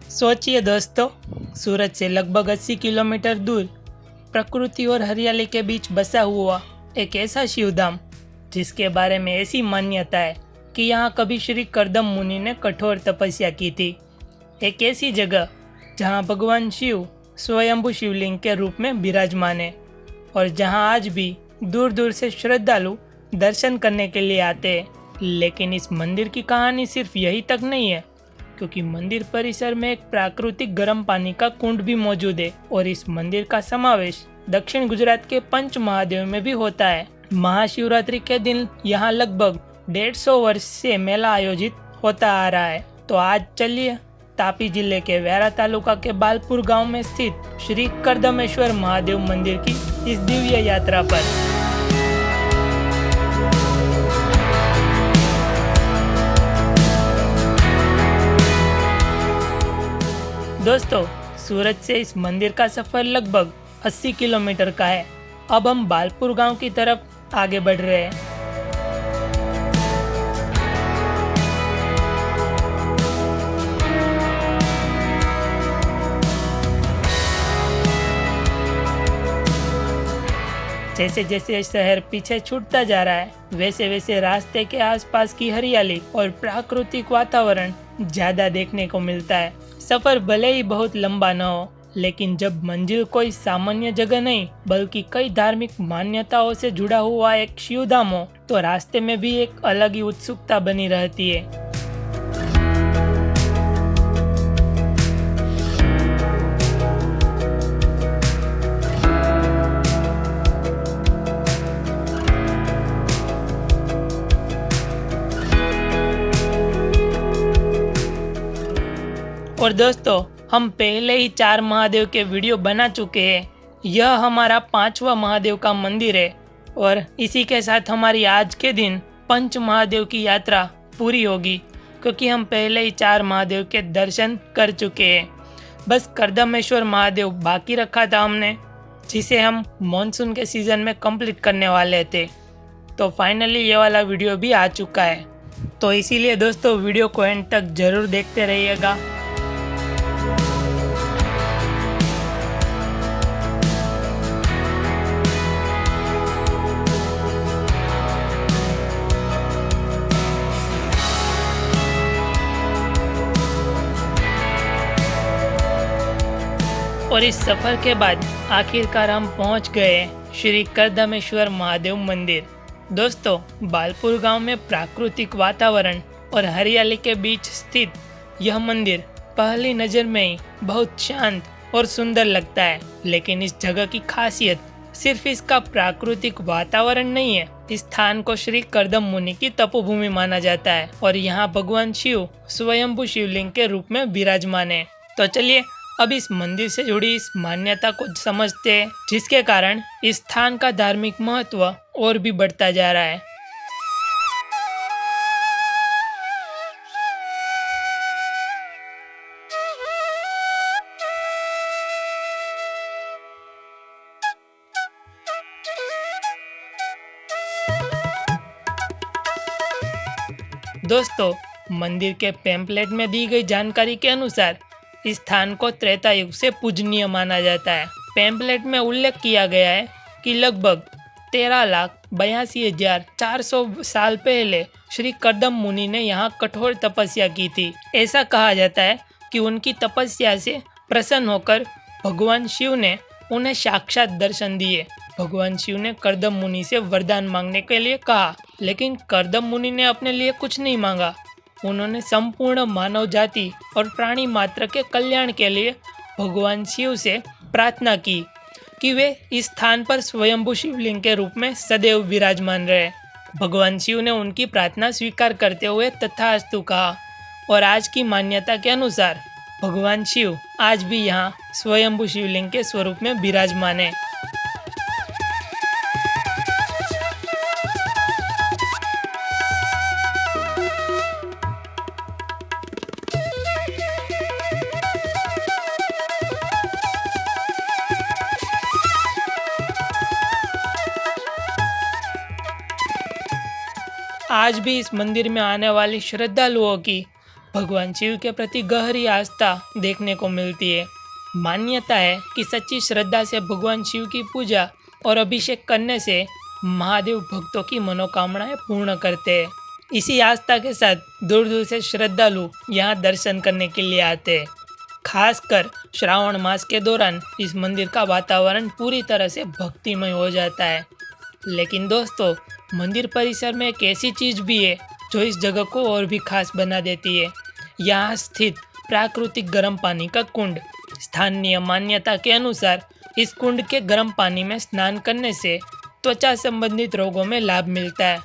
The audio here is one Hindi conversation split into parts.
सोचिए दोस्तों, सूरत से लगभग 80 किलोमीटर दूर प्रकृति और हरियाली के बीच बसा हुआ एक ऐसा शिवधाम जिसके बारे में ऐसी मान्यता है कि यहाँ कभी श्री कर्दम मुनि ने कठोर तपस्या की थी। एक ऐसी जगह जहाँ भगवान शिव स्वयंभू शिवलिंग के रूप में विराजमान है और जहाँ आज भी दूर दूर से श्रद्धालु दर्शन करने के लिए आते हैं। लेकिन इस मंदिर की कहानी सिर्फ यही तक नहीं है, क्योंकि मंदिर परिसर में एक प्राकृतिक गर्म पानी का कुंड भी मौजूद है और इस मंदिर का समावेश दक्षिण गुजरात के पंच महादेव में भी होता है। महाशिवरात्रि के दिन यहाँ लगभग 150 वर्ष से मेला आयोजित होता आ रहा है। तो आज चलिए तापी जिले के व्यारा तालुका के बालपुर गांव में स्थित श्री कर्दमेश्वर महादेव मंदिर की इस दिव्य यात्रा पर। दोस्तों, सूरत से इस मंदिर का सफर लगभग 80 किलोमीटर का है। अब हम बालपुर गांव की तरफ आगे बढ़ रहे हैं। जैसे जैसे शहर पीछे छूटता जा रहा है, वैसे वैसे रास्ते के आसपास की हरियाली और प्राकृतिक वातावरण ज्यादा देखने को मिलता है। सफर भले ही बहुत लंबा न हो, लेकिन जब मंजिल कोई सामान्य जगह नहीं बल्कि कई धार्मिक मान्यताओं से जुड़ा हुआ एक शिवधाम हो, तो रास्ते में भी एक अलग ही उत्सुकता बनी रहती है। और दोस्तों, हम पहले ही 4 महादेव के वीडियो बना चुके हैं। यह हमारा 5वां महादेव का मंदिर है और इसी के साथ हमारी आज के दिन पंच महादेव की यात्रा पूरी होगी, क्योंकि हम पहले ही 4 महादेव के दर्शन कर चुके हैं। बस कर्दमेश्वर महादेव बाकी रखा था हमने, जिसे हम मॉनसून के सीज़न में कंप्लीट करने वाले थे। तो फाइनली ये वाला वीडियो भी आ चुका है। तो इसीलिए दोस्तों, वीडियो को एंड तक ज़रूर देखते रहिएगा। और इस सफर के बाद आखिरकार हम पहुंच गए श्री कर्दमेश्वर महादेव मंदिर। दोस्तों, बालपुर गांव में प्राकृतिक वातावरण और हरियाली के बीच स्थित यह मंदिर पहली नज़र में ही बहुत शांत और सुंदर लगता है। लेकिन इस जगह की खासियत सिर्फ इसका प्राकृतिक वातावरण नहीं है। इस स्थान को श्री कर्दम मुनि की तपोभूमि माना जाता है और यहाँ भगवान शिव स्वयंभू शिवलिंग के रूप में विराजमान है। तो चलिए अब इस मंदिर से जुड़ी इस मान्यता को समझते हैं, जिसके कारण इस स्थान का धार्मिक महत्व और भी बढ़ता जा रहा है। दोस्तों, मंदिर के पैम्पलेट में दी गई जानकारी के अनुसार इस स्थान को त्रेता युग से पूजनीय माना जाता है। पैम्पलेट में उल्लेख किया गया है कि लगभग 13,82,400 साल पहले श्री कर्दम मुनि ने यहाँ कठोर तपस्या की थी। ऐसा कहा जाता है कि उनकी तपस्या से प्रसन्न होकर भगवान शिव ने उन्हें साक्षात दर्शन दिए। भगवान शिव ने कर्दम मुनि से वरदान मांगने के लिए कहा, लेकिन कर्दम मुनि ने अपने लिए कुछ नहीं मांगा। उन्होंने संपूर्ण मानव जाति और प्राणी मात्र के कल्याण के लिए भगवान शिव से प्रार्थना की कि वे इस स्थान पर स्वयंभू शिवलिंग के रूप में सदैव विराजमान रहे। भगवान शिव ने उनकी प्रार्थना स्वीकार करते हुए तथास्तु कहा और आज की मान्यता के अनुसार भगवान शिव आज भी यहाँ स्वयंभू शिवलिंग के स्वरूप में विराजमान है। आज भी इस मंदिर में आने वाली श्रद्धालुओं की भगवान शिव के प्रति गहरी आस्था देखने को मिलती है। मान्यता है कि सच्ची श्रद्धा से भगवान शिव की पूजा और अभिषेक करने से महादेव भक्तों की मनोकामनाएं पूर्ण करते हैं। इसी आस्था के साथ दूर दूर से श्रद्धालु यहाँ दर्शन करने के लिए आते हैं। खासकर श्रावण मास के दौरान इस मंदिर का वातावरण पूरी तरह से भक्तिमय हो जाता है। लेकिन दोस्तों, मंदिर परिसर में एक ऐसी चीज़ भी है जो इस जगह को और भी खास बना देती है। यहाँ स्थित प्राकृतिक गर्म पानी का कुंड। स्थानीय मान्यता के अनुसार इस कुंड के गर्म पानी में स्नान करने से त्वचा संबंधित रोगों में लाभ मिलता है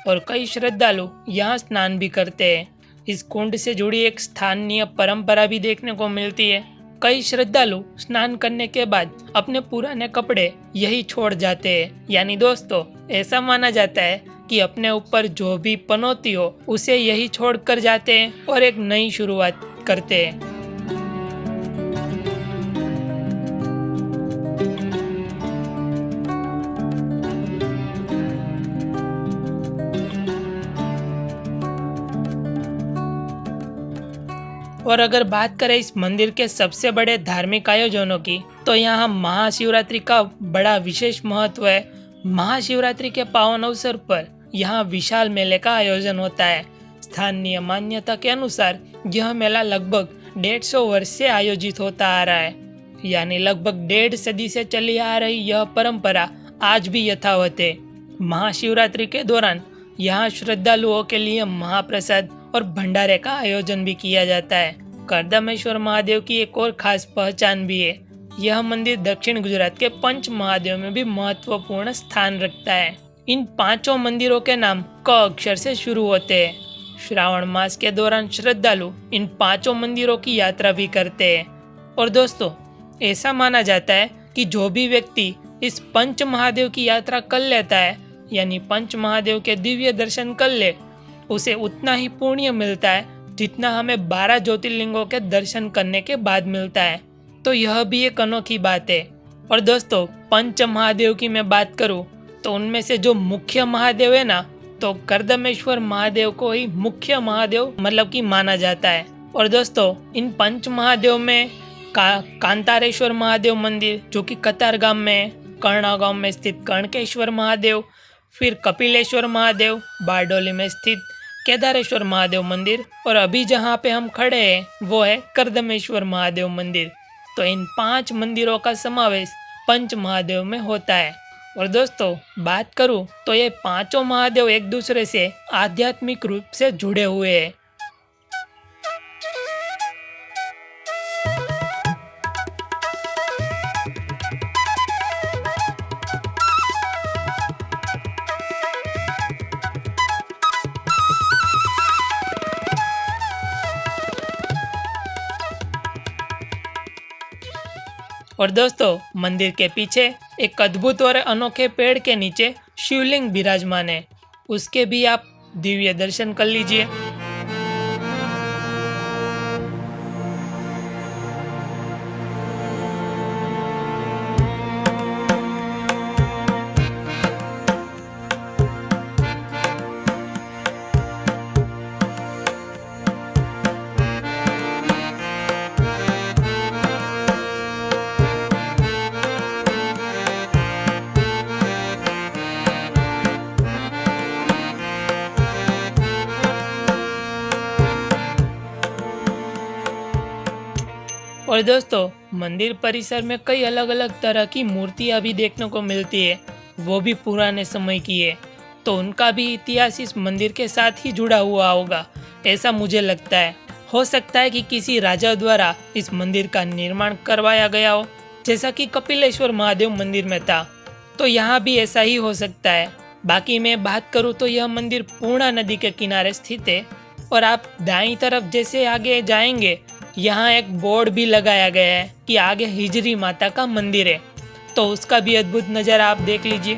और कई श्रद्धालु यहाँ स्नान भी करते हैं। इस कुंड से जुड़ी एक स्थानीय परंपरा भी देखने को मिलती है। कई श्रद्धालु स्नान करने के बाद अपने पुराने कपड़े यही छोड़ जाते हैं। यानी दोस्तों, ऐसा माना जाता है कि अपने ऊपर जो भी पनौती हो उसे यही छोड़ कर जाते हैं और एक नई शुरुआत करते हैं। और अगर बात करें इस मंदिर के सबसे बड़े धार्मिक आयोजनों की, तो यहाँ महाशिवरात्रि का बड़ा विशेष महत्व है। महाशिवरात्रि के पावन अवसर पर यहाँ विशाल मेले का आयोजन होता है। स्थानीय मान्यता के अनुसार यह मेला लगभग 150 वर्ष से आयोजित होता आ रहा है। यानी लगभग 1.5 सदी से चली आ रही यह परंपरा आज भी यथावत है। महाशिवरात्रि के दौरान यहाँ श्रद्धालुओं के लिए महाप्रसाद और भंडारे का आयोजन भी किया जाता है। कर्दमेश्वर महादेव की एक और खास पहचान भी है। यह मंदिर दक्षिण गुजरात के पंच महादेव में भी महत्वपूर्ण स्थान रखता है। इन पांचों मंदिरों के नाम क अक्षर से शुरू होते हैं। श्रावण मास के दौरान श्रद्धालु इन पांचों मंदिरों की यात्रा भी करते हैं। और दोस्तों, ऐसा माना जाता है कि जो भी व्यक्ति इस पंच महादेव की यात्रा कर लेता है, यानी पंच महादेव के दिव्य दर्शन कर ले, उसे उतना ही पुण्य मिलता है जितना हमें 12 ज्योतिर्लिंगों के दर्शन करने के बाद मिलता है। तो यह भी एक अनोखी बात है। और दोस्तों, पंच महादेव की मैं बात करूं तो उनमें से जो मुख्य महादेव है ना, तो कर्दमेश्वर महादेव को ही मुख्य महादेव मतलब कि माना जाता है। और दोस्तों, इन पंच महादेव में कांतारेश्वर महादेव मंदिर जो कि कतारगाम में, कर्णा गांव में स्थित कर्णकेश्वर महादेव, फिर कपिलेश्वर महादेव, बारडोली में स्थित केदारेश्वर महादेव मंदिर, और अभी जहाँ पे हम खड़े हैं वो है कर्दमेश्वर महादेव मंदिर। तो इन 5 मंदिरों का समावेश पंच महादेव में होता है। और दोस्तों, बात करूँ तो ये पांचों महादेव एक दूसरे से आध्यात्मिक रूप से जुड़े हुए हैं। और दोस्तों, मंदिर के पीछे एक अद्भुत और अनोखे पेड़ के नीचे शिवलिंग विराजमान है। उसके भी आप दिव्य दर्शन कर लीजिए। और दोस्तों, मंदिर परिसर में कई अलग अलग तरह की मूर्तियां भी देखने को मिलती है, वो भी पुराने समय की है। तो उनका भी इतिहास इस मंदिर के साथ ही जुड़ा हुआ होगा, ऐसा मुझे लगता है। हो सकता है कि किसी राजा द्वारा इस मंदिर का निर्माण करवाया गया हो, जैसा कि कपिलेश्वर महादेव मंदिर में था। तो यहाँ भी ऐसा ही हो सकता है। बाकी मैं बात करूँ तो यह मंदिर पूर्णा नदी के किनारे स्थित है। और आप दाईं तरफ जैसे आगे जाएंगे, यहाँ एक बोर्ड भी लगाया गया है कि आगे हिजरी माता का मंदिर है। तो उसका भी अद्भुत नज़ारा आप देख लीजिए।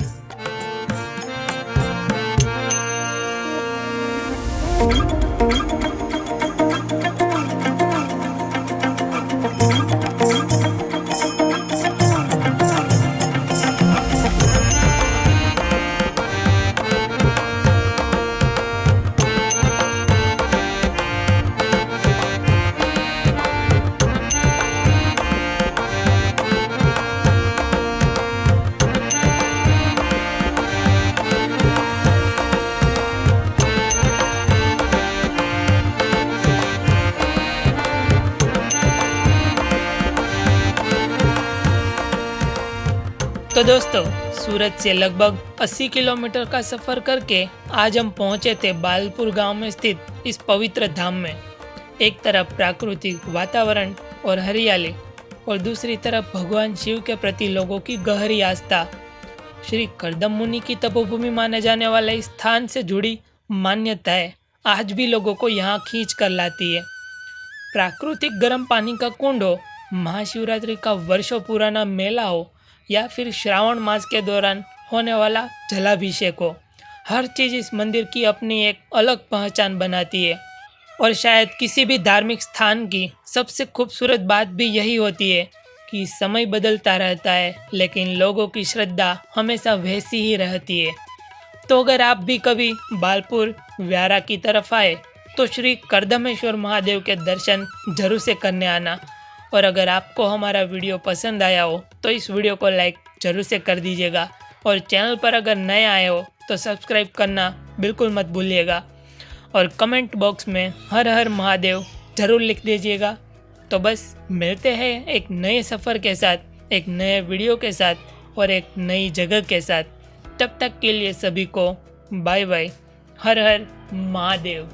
तो दोस्तों, सूरत से लगभग 80 किलोमीटर का सफ़र करके आज हम पहुंचे थे बालपुर गांव में स्थित इस पवित्र धाम में। एक तरफ प्राकृतिक वातावरण और हरियाली और दूसरी तरफ भगवान शिव के प्रति लोगों की गहरी आस्था। श्री कर्दम मुनि की तपोभूमि माने जाने वाले इस स्थान से जुड़ी मान्यताएं आज भी लोगों को यहाँ खींच कर लाती है। प्राकृतिक गर्म पानी का कुंड हो, महाशिवरात्रि का वर्षों पुराना मेला हो या फिर श्रावण मास के दौरान होने वाला जलाभिषेक हो, हर चीज़ इस मंदिर की अपनी एक अलग पहचान बनाती है। और शायद किसी भी धार्मिक स्थान की सबसे खूबसूरत बात भी यही होती है कि समय बदलता रहता है लेकिन लोगों की श्रद्धा हमेशा वैसी ही रहती है। तो अगर आप भी कभी बालपुर व्यारा की तरफ आए तो श्री कर्दमेश्वर महादेव के दर्शन जरूर से करने आना। और अगर आपको हमारा वीडियो पसंद आया हो तो इस वीडियो को लाइक जरूर से कर दीजिएगा और चैनल पर अगर नए आए हो तो सब्सक्राइब करना बिल्कुल मत भूलिएगा और कमेंट बॉक्स में हर हर महादेव जरूर लिख दीजिएगा। तो बस मिलते हैं एक नए सफ़र के साथ, एक नए वीडियो के साथ और एक नई जगह के साथ। तब तक के लिए सभी को बाय बाय। हर हर महादेव।